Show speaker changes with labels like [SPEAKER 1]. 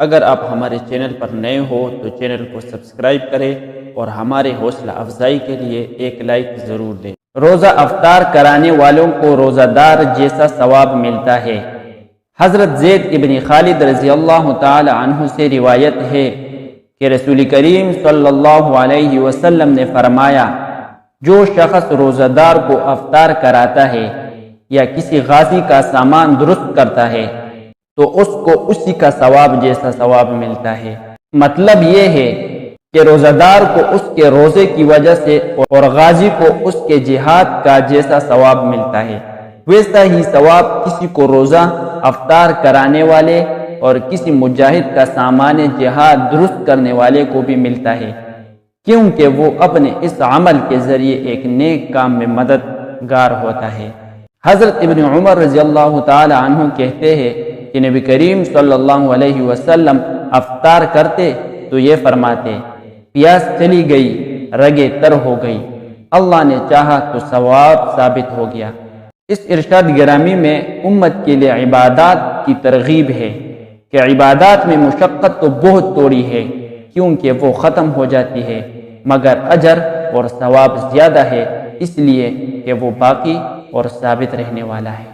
[SPEAKER 1] اگر آپ ہمارے چینل پر نئے ہو تو چینل کو سبسکرائب کریں اور ہمارے حوصلہ افزائی کے لیے ایک لائک ضرور دیں۔ روزہ افطار کرانے والوں کو روزہ دار جیسا ثواب ملتا ہے۔ حضرت زید ابن خالد رضی اللہ تعالی عنہ سے روایت ہے کہ رسول کریم صلی اللہ علیہ وسلم نے فرمایا، جو شخص روزہ دار کو افطار کراتا ہے یا کسی غازی کا سامان درست کرتا ہے تو اس کو اسی کا ثواب جیسا ثواب ملتا ہے۔ مطلب یہ ہے کہ روزہ دار کو اس کے روزے کی وجہ سے اور غازی کو اس کے جہاد کا جیسا ثواب ملتا ہے، ویسا ہی ثواب کسی کو روزہ افطار کرانے والے اور کسی مجاہد کا سامان جہاد درست کرنے والے کو بھی ملتا ہے، کیونکہ وہ اپنے اس عمل کے ذریعے ایک نیک کام میں مددگار ہوتا ہے۔ حضرت ابن عمر رضی اللہ تعالی عنہ کہتے ہیں کہ نبی کریم صلی اللہ علیہ وسلم افطار کرتے تو یہ فرماتے، پیاس چلی گئی، رگیں تر ہو گئی، اللہ نے چاہا تو ثواب ثابت ہو گیا۔ اس ارشاد گرامی میں امت کے لیے عبادات کی ترغیب ہے کہ عبادات میں مشقت تو بہت تھوڑی ہے کیونکہ وہ ختم ہو جاتی ہے، مگر اجر اور ثواب زیادہ ہے اس لیے کہ وہ باقی اور ثابت رہنے والا ہے۔